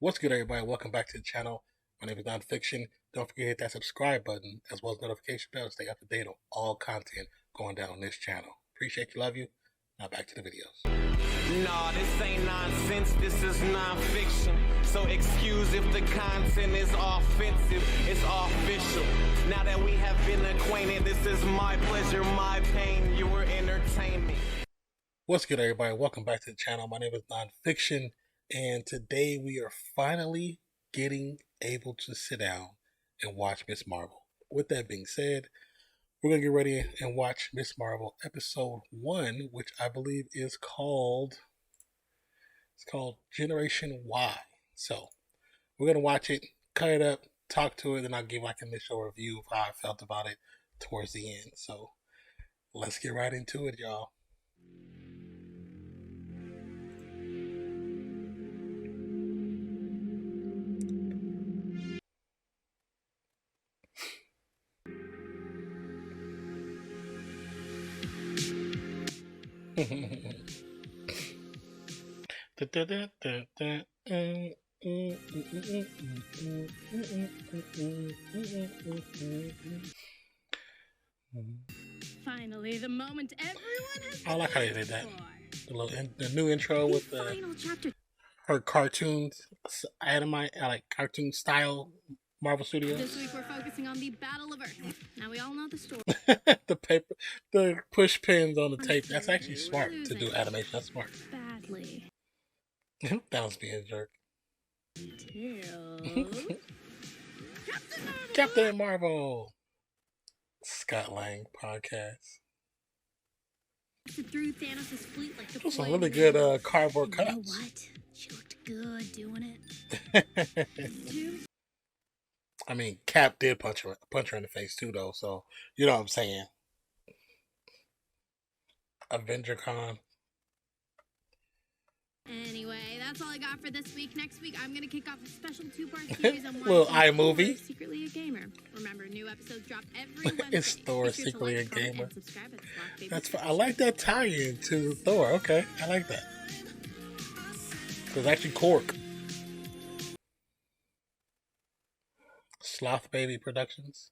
What's good, everybody? Welcome back to the channel. My name is NonFiction. Don't forget to hit that subscribe button as well as notification bell to stay up to date on all content going down on this channel. Appreciate you, love you. Now back to the videos. Nah, this ain't nonsense, this is non-fiction. So excuse if the content is offensive, it's official. Now that we have been acquainted, this is my pleasure, my pain, your entertainment. What's good, everybody? Welcome back to the channel. My name is NonFiction, and today we are finally getting able to sit down and watch Miss Marvel. With that being said, we're going to get ready and watch Miss Marvel episode 1, which I believe is called Generation Y. So we're going to watch it, cut it up, talk to it, and I'll give like an initial review of how I felt about it towards the end. So let's get right into it, y'all. Finally, the moment everyone has I like how they did that. The new intro with her cartoons, like cartoon style Marvel Studios. This week we're focusing on the Battle of Earth. Now we all know the story. the push pins on the tape. That's actually smart to do animation. That's smart. Badly. That was being a jerk. Captain Marvel. Scott Lang podcast. Through Thanos' fleet like the Those some really good cardboard cuts. cuts. You know what? She looked good doing it. I mean, Cap did punch her in the face too, though. So you know what I'm saying. Avenger Con. Anyway, that's all I got for this week. Next week, I'm going to kick off a special 2-part series on little iMovie. Secretly a Gamer. Remember, new episodes drop every Wednesday. It's Thor, Secretly a Gamer. That's fine. I like that tie-in to Thor. Okay, I like that. It's actually Cork. Sloth Baby Productions.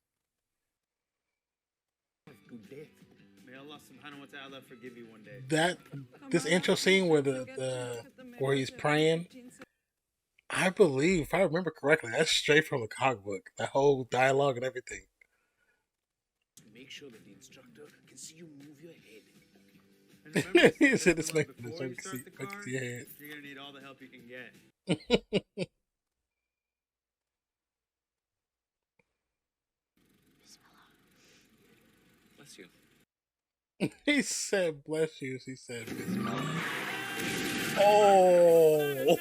This intro scene where where he's praying, I believe, if I remember correctly, that's straight from the comic book. That whole dialogue and everything. Make sure that the instructor can see you move your head. He said this makes you see your head. You're gonna need all the help you can get. Bless you. He said, bless you. He said, Bismillah. Oh!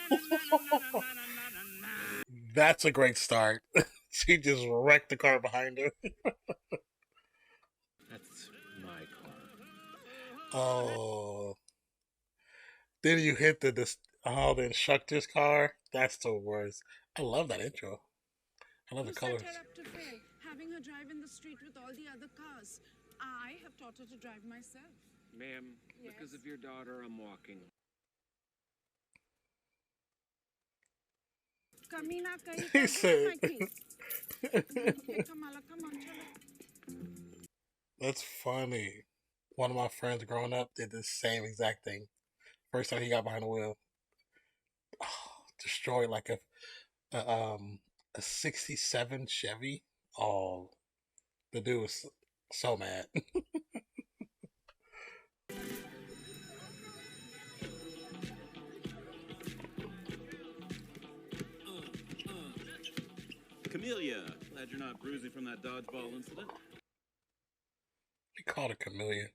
That's a great start. She just wrecked the car behind her. That's my car. Oh. Then you hit the instructor's car. That's the worst. I love that intro. I love the colors. Having her drive in the street with all the other cars. I have taught her to drive myself. Ma'am, yes? Because of your daughter, I'm walking. He said. That's funny. One of my friends growing up did the same exact thing. First time he got behind the wheel, destroyed like a 67 Chevy. Oh, the dude was so mad. Camellia, glad you're not bruising from that dodgeball incident. He called it Camellia.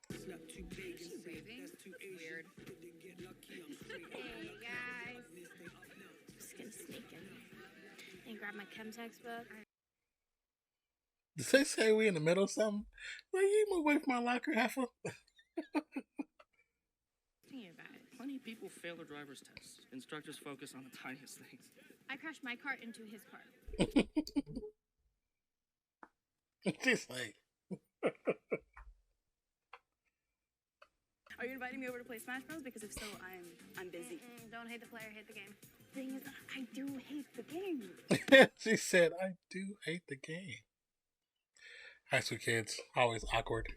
It's not too big. Is she waving? That's too weird. Hey guys. Just gonna sneak in and grab my chem textbook. Did they say we in the middle of something? Like, you move away from my locker, heifer. Plenty of people fail their driver's test. Instructors focus on the tiniest things. I crashed my cart into his cart. She's like... Are you inviting me over to play Smash Bros? Because if so, I'm busy. Don't hate the player, hate the game. Thing is, I do hate the game. She said, I do hate the game. High school kids, always awkward.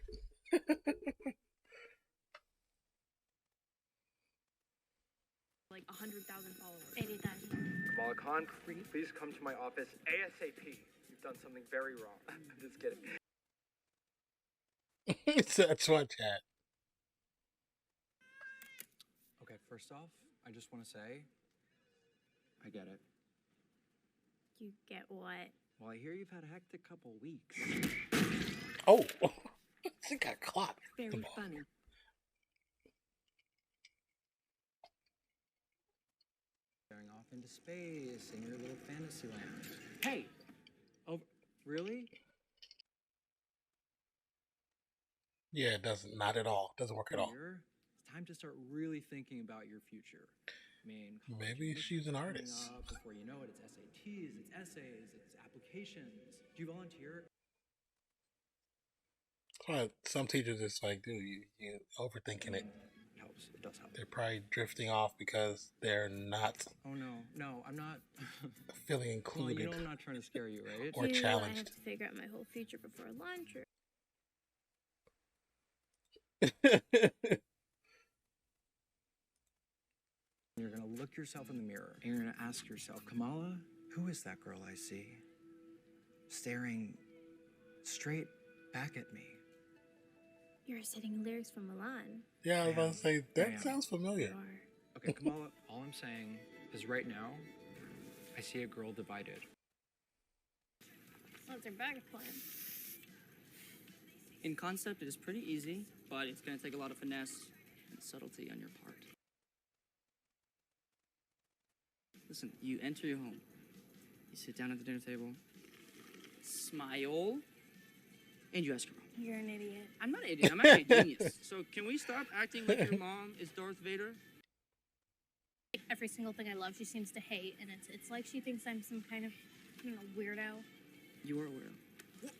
Like 100,000 followers. 80,000. Kamala Khan, please come to my office ASAP. You've done something very wrong. I'm just kidding. That's one chat. Okay, first off, I just want to say, I get it. You get what? Well, I hear you've had a hectic couple weeks. Oh, she got clocked. Very funny. Going off into space in your little fantasy land. Hey! Oh, really? Yeah, it doesn't. Not at all. Doesn't work at all. It's time to start really thinking about your future. I mean, Maybe she's an artist. Before you know it, it's SATs, it's essays, it's applications. Do you volunteer? Some teachers just like, dude, you overthinking it. It helps. It does help. They're probably drifting off because they're not Oh no, I'm not. feeling Well, included. you know I'm not trying to scare you, right? Or I challenged. have to figure out my whole future before lunch. Or... You're gonna look yourself in the mirror and you're gonna ask yourself, Kamala, who is that girl I see? Staring straight back at me. You're reciting lyrics from Milan. Yeah, I was about to say, I that am. sounds You familiar. are. Okay, Kamala, all I'm saying is right now, I see a girl divided. What's your backup plan? In concept, it is pretty easy, but it's going to take a lot of finesse and subtlety on your part. Listen, you enter your home. You sit down at the dinner table, smile, and you ask her mom. You're an idiot. I'm not an idiot, I'm actually a genius. So can we stop acting like your mom is Darth Vader? Every single thing I love, she seems to hate, and it's like she thinks I'm some kind of, I don't know, weirdo. You are a weirdo.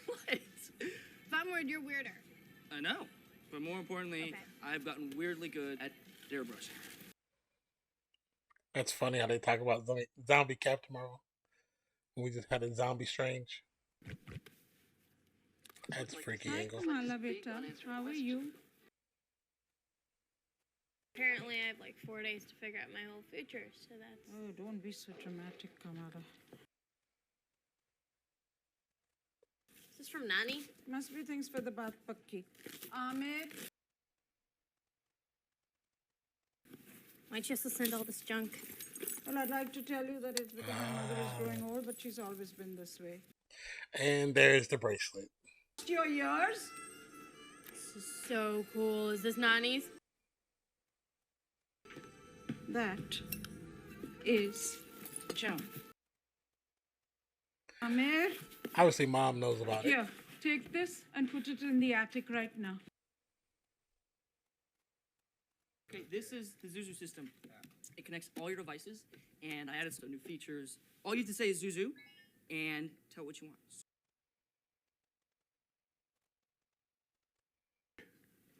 What? If I'm weird, you're weirder. I know. But more importantly, Okay. I've gotten weirdly good at airbrushing. That's funny how they talk about zombie Captain Marvel. We just had a zombie Strange. That's a freaky angle. Kamala beta, how are you? Apparently, I have like 4 days to figure out my whole future, so that's... Oh, don't be so dramatic, Kamala. Is this from Nani? Must be things for the bath pakki. Ahmed, Why'd you have to send all this junk? well, I'd like to tell you that it's because my mother is growing old, but she's always been this way. And there's the bracelet. Your ears? This is so cool. Is this Nani's? That is John. Amir, Obviously, Mom knows about it. here, take this and put it in the attic right now. Okay, this is the Zuzu system. It connects all your devices, and I added some new features. All you have to say is Zuzu, and tell what you want.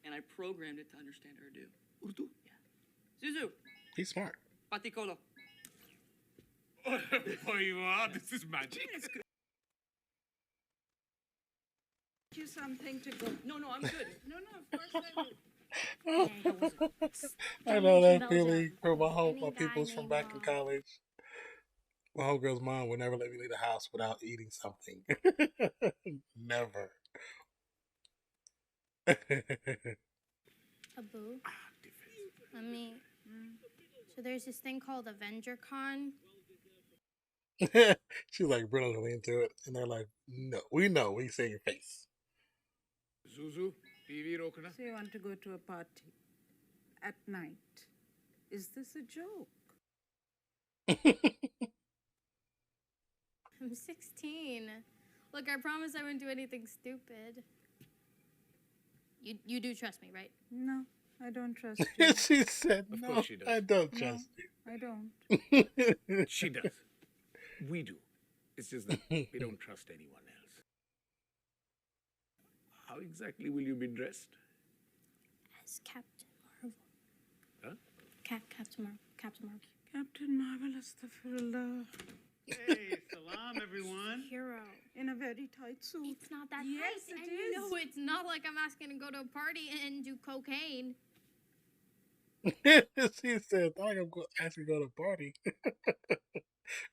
And I programmed it to understand Urdu. Urdu? Yeah. Zuzu, He's smart. patikolo. Oh, you are? This is magic. You something to go. No, I'm good. No, of course I will. I know that Belgium. feeling from my Any guy people's from named back in Mom. college. My homegirl's mom would never let me leave the house without eating something. Never. Abu? Let me... So there's this thing called Avenger Con. She's like brilliantly into it, and they're like, "No, we know. We see your face." Zuzu, TV rokna. So you want to go to a party at night. Is this a joke? I'm 16. Look, I promise I wouldn't do anything stupid. You do trust me, right? No, I don't trust you. She said, Of "No, course she does. I don't No. trust I don't. you." She does. We do. It's just that we don't trust anyone else. How exactly will you be dressed? As Captain Marvel. Huh? Captain Captain Marvel. Captain Marvel, astaghfirullah. Hey, salam, everyone. Hero. In a very tight suit. It's not that Yes, tight. it and is. You know, it's not like I'm asking to go to a party and do cocaine. She said, I think I'm actually going to party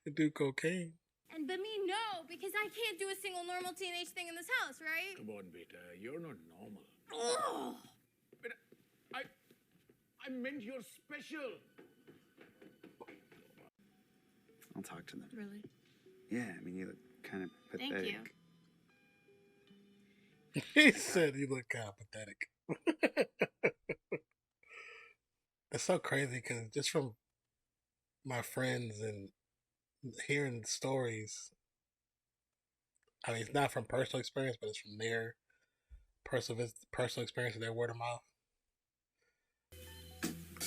and do cocaine. And but me, no, because I can't do a single normal teenage thing in this house, right? Come on, beta. You're not normal. Ugh. Beta, I meant you're special. I'll talk to them. Really? Yeah, I mean, you look kind of Thank pathetic. you. He said you look kind of pathetic. It's so crazy because just from my friends and hearing stories, I mean, it's not from personal experience, but it's from their personal experience and their word of mouth.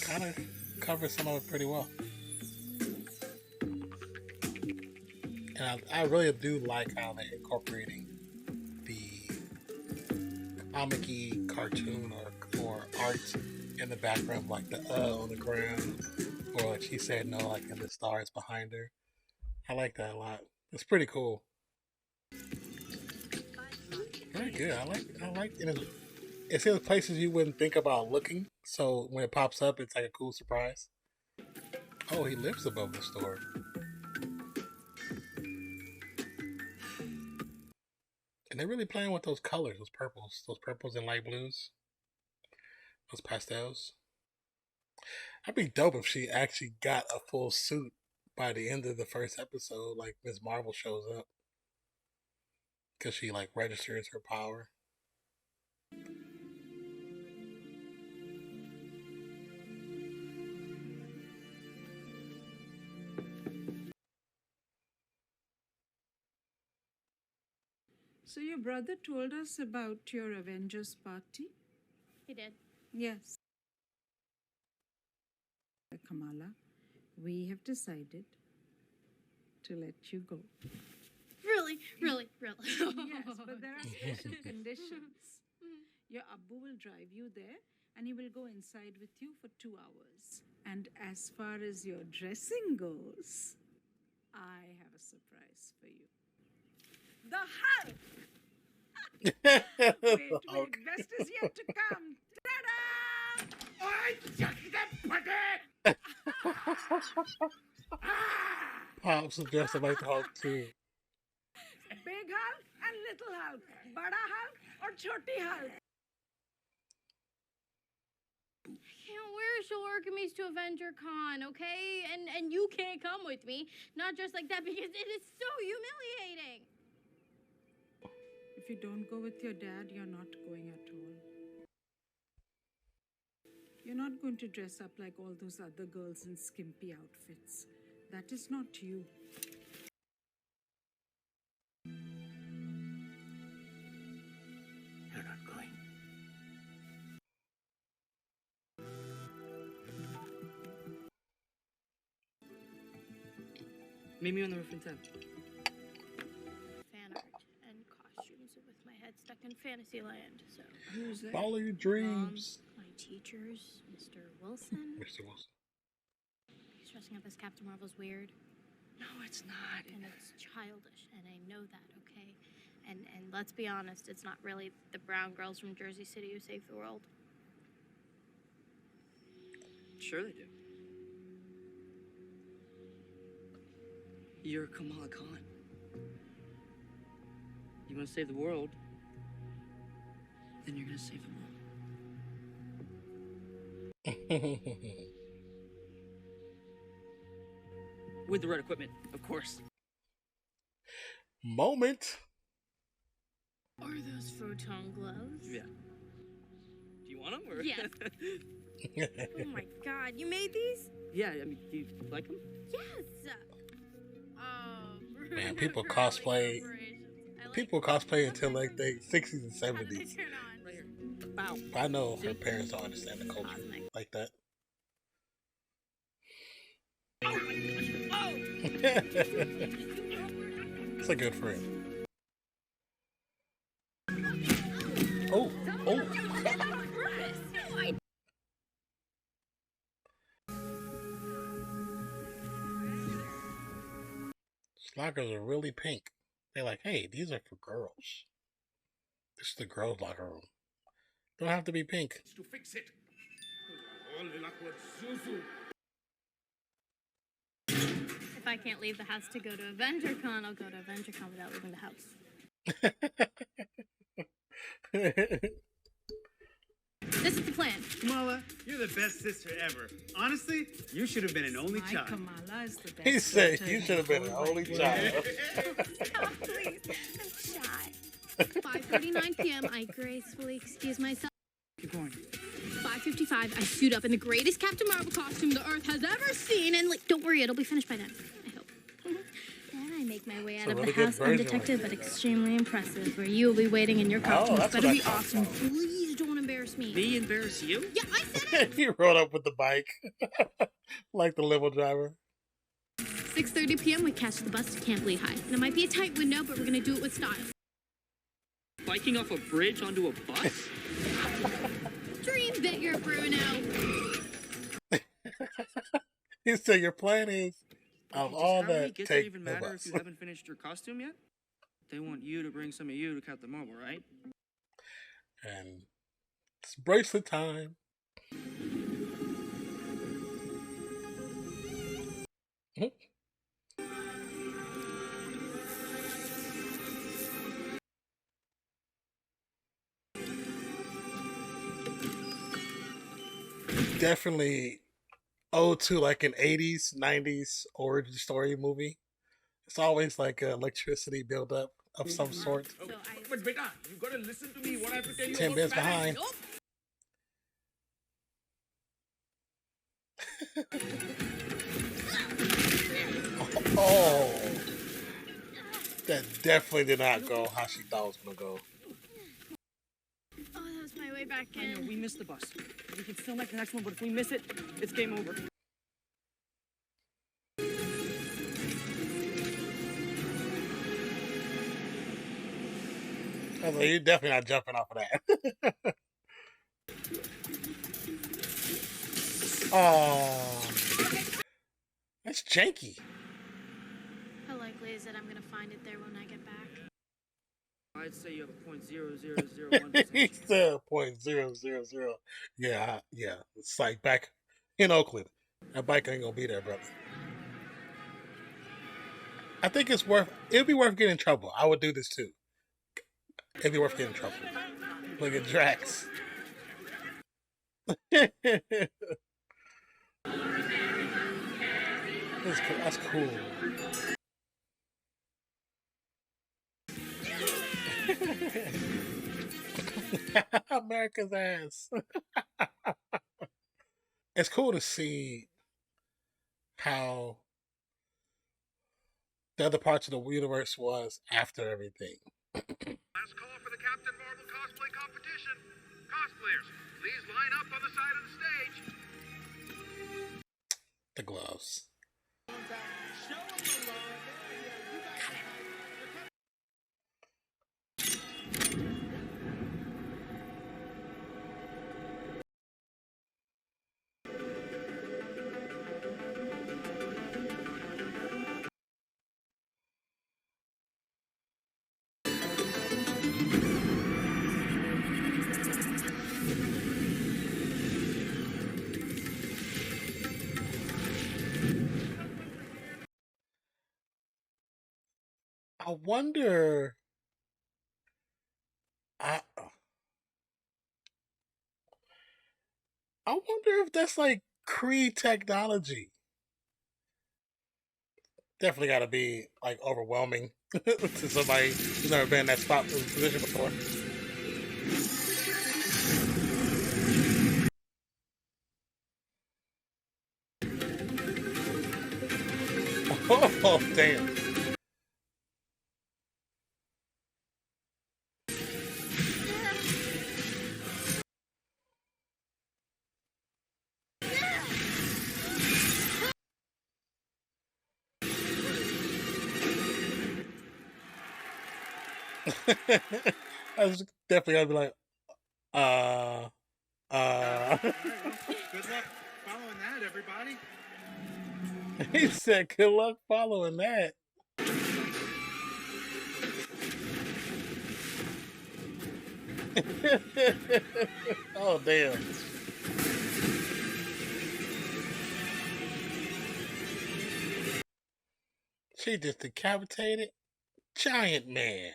Kind of covers some of it pretty well. And I really do like how they're incorporating the comic-y cartoon or art in the background, like the on the ground, or like she said no, like in the stars behind her. I like that a lot. It's pretty cool. Very good. I like it. It's in places you wouldn't think about looking, so when it pops up, it's like a cool surprise. Oh, he lives above the store. And they're really playing with those colors, those purples and light blues, those pastels. That'd be dope if she actually got a full suit by the end of the first episode, like Ms. Marvel shows up. Because she, like, registers her power. So your brother told us about your Avengers party? He did. Yes. Kamala, we have decided to let you go. Really? Yes, but there are special conditions. Your Abbu will drive you there and he will go inside with you for 2 hours. And as far as your dressing goes, I have a surprise for you. The Hulk! Wait, best is yet to come. Ta-da! Pops is dressed like the Hulk too. Big Hulk and Little Hulk. Bada Hulk or Choti Hulk? I can't wear Shulorkamis to Avenger Con, okay? And you can't come with me. Not just like that, because it is so humiliating. If you don't go with your dad, you're not going at all. You're not going to dress up like all those other girls in skimpy outfits. That is not you. You're not going. Meet me on the roof in 10. Fan art and costumes with my head stuck in fantasy land, so. Who's that? Follow your dreams. My teachers, Mr. Wilson. Mr. Wilson. He's dressing up as Captain Marvel's weird. No, it's not. And it's childish, and I know that, okay? And let's be honest, it's not really the brown girls from Jersey City who save the world. Sure they do. You're Kamala Khan. You want to save the world, then you're going to save the world. With the right equipment, of course. Moment. Are those photon gloves? Yeah. Do you want them? Or? Yes. Oh my god, you made these? Yeah, I mean, do you like them? Yes! Man, people cosplay. People cosplay until like the 60s and 70s. How do they turn on? Right here. Bow. I know her parents don't understand the culture like that. It's a good friend. Oh, oh. lockers are really pink. They're like, hey, these are for girls. This is the girls' locker room. Don't have to be pink. To fix it. All luck with Zuzu. If I can't leave the house to go to AvengerCon, I'll go to AvengerCon without leaving the house. This is the plan. Kamala, you're the best sister ever. Honestly, you should have been an only My child. Kamala is the best. He said daughter you should have been an only child. Stop, please. I'm shy. 5:39 p.m. I gracefully excuse myself. Keep going. 5:55. I suit up in the greatest Captain Marvel costume the Earth has ever seen, and like, don't worry, it'll be finished by then. I hope. Then I make my way out of really the good house version undetected, right but extremely impressive. Where you will be waiting in your costume. that's Better what I be thought awesome. so. Please don't embarrass me. Me embarrass you? Yeah, I said it. He rode up with the bike. Like the limo driver. 6:30 p.m. We catch the bus to Camp Lehigh, and it might be a tight window, but we're gonna do it with style. Biking off a bridge onto a bus? Dream bigger, Bruno. He said your plan is of Just all how many that gets take even the matter bus. if you haven't finished your costume yet? They want you to bring some of you to Captain Marvel, right? And it's bracelet time. Definitely owed to like an 80s, 90s origin story movie. It's always like electricity buildup of some sort. Oh, but beta, you gotta listen to me. What I have to tell you 10 about minutes marriage. behind. Oh, that definitely did not go how she thought it was gonna go. Oh, that was my way back I know, in. we missed the bus. We can still make the next one, but if we miss it, it's game over. I was like, you're definitely not jumping off of that. Oh, that's janky. How likely is it I'm gonna find it there when I get back? I'd say you have a 0.0001%. He said 0.000. Yeah, yeah. It's like back in Oakland. That bike ain't gonna be there, brother. I think it'd be worth getting in trouble. I would do this too. It'd be worth getting in trouble. Look at Drax. That's cool. America's ass. It's cool to see how the other parts of the universe was after everything. Last call for the Captain Marvel cosplay competition. Cosplayers, please line up on the side of the stage. The gloves. I wonder. I wonder if that's like Kree technology. Definitely got to be like overwhelming to somebody who's never been in that spot position before. Oh damn! I was definitely gonna be like, All right, well, good luck following that, everybody. He said, "Good luck following that." Oh, damn. She just decapitated Giant Man,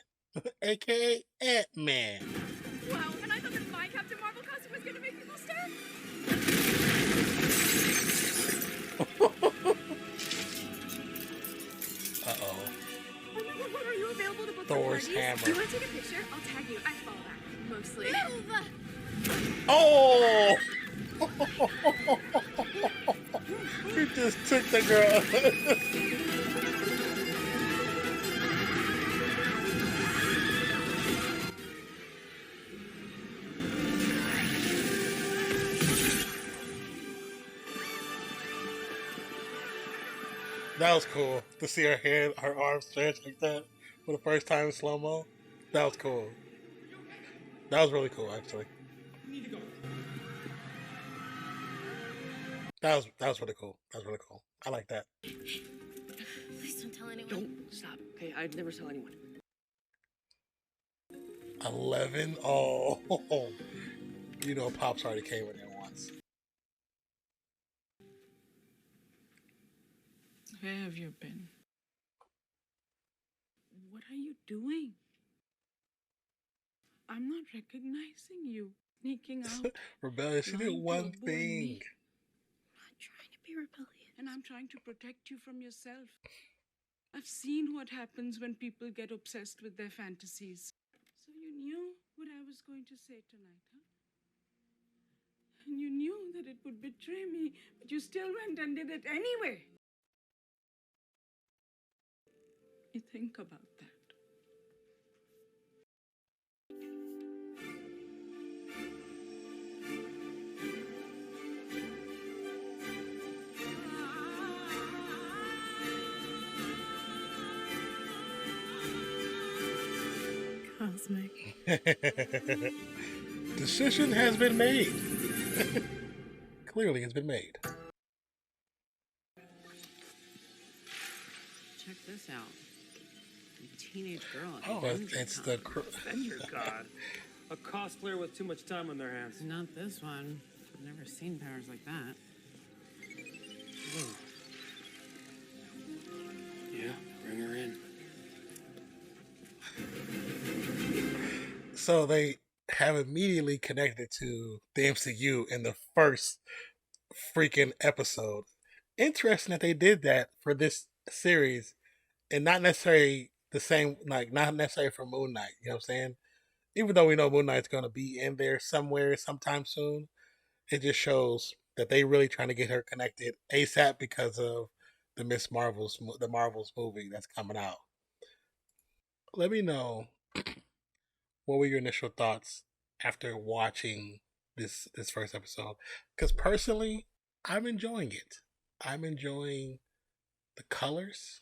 aka Ant-Man. Wow, and I thought that my Captain Marvel costume was gonna make people stare. Uh-oh. Oh my god, are you available to book Thor's for parties? hammer. Do you want to take a picture? I'll tag you. I follow that, mostly. Move! Oh! He just took the girl. That was cool to see her hand, her arms stretch like that for the first time in slow mo. That was cool. That was really cool, actually. That was really cool. That was really cool. I like that. Please don't tell anyone. Don't stop, okay? I'd never tell anyone. 11. Oh, you know, Pops already came in there once. Where have you been? What are you doing? I'm not recognizing you. Sneaking out. Rebellious. She did lying to one Abu and thing. me. I'm not trying to be rebellious. And I'm trying to protect you from yourself. I've seen what happens when people get obsessed with their fantasies. So you knew what I was going to say tonight, huh? And you knew that it would betray me, but you still went and did it anyway. You think about that. Cosmic. Decision has been made. Clearly, it's been made. Check this out. A teenage girl. Oh, it's the. Dear God. A cosplayer with too much time on their hands. Not this one. I've never seen powers like that. Yeah, bring her in. So they have immediately connected to the MCU in the first freaking episode. Interesting that they did that for this series and not necessarily the same, like not necessarily for Moon Knight. You know what I'm saying? Even though we know Moon Knight's going to be in there somewhere sometime soon, it just shows that they really trying to get her connected ASAP because of the the Marvels movie that's coming out. Let me know what were your initial thoughts after watching this first episode? Because personally, I'm enjoying it. I'm enjoying the colors.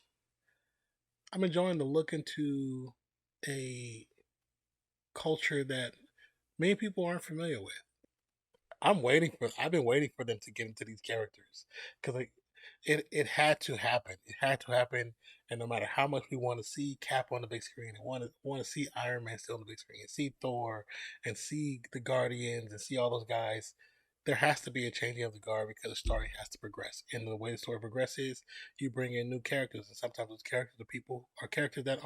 I'm enjoying the look into a culture that many people aren't familiar with. I've been waiting for them to get into these characters because like it had to happen. It had to happen, and no matter how much we want to see Cap on the big screen, and want to see Iron Man still on the big screen, and see Thor, and see the Guardians, and see all those guys, there has to be a changing of the guard because the story has to progress. And the way the story progresses, you bring in new characters, and sometimes those characters are characters that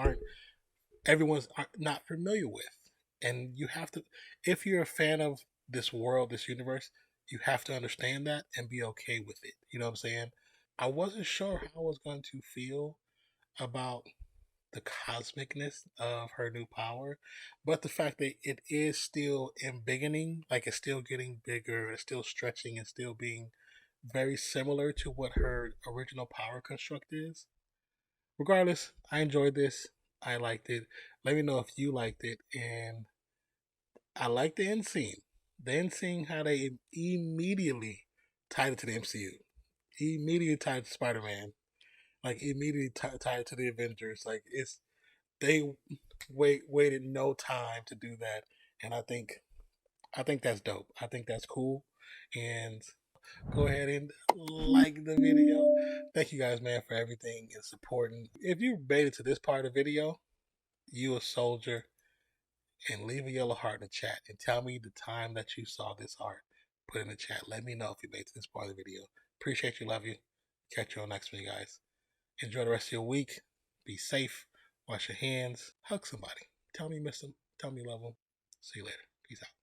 everyone's not familiar with, and you have to, if you're a fan of this world, this universe, you have to understand that and be okay with it. You know what I'm saying? I wasn't sure how I was going to feel about the cosmicness of her new power, but the fact that it is still embiggening, like it's still getting bigger, it's still stretching, and still being very similar to what her original power construct is. Regardless, I enjoyed this. I liked it. Let me know if you liked it, and I like the end scene. The end scene, how they immediately tied it to the MCU, immediately tied to Spider Man, like immediately tied it to the Avengers. Like they waited no time to do that, and I think that's dope. I think that's cool, and go ahead and like the video. Thank you guys, man, for everything and supporting. If you made it to this part of the video, you a soldier, and leave a yellow heart in the chat and tell me the time that you saw this art. Put it in the chat. Let me know if you made it to this part of the video. Appreciate you. Love you. Catch you on the next one, you guys. Enjoy the rest of your week. Be safe. Wash your hands. Hug somebody. Tell me you miss them. Tell me you love them. See you later. Peace out.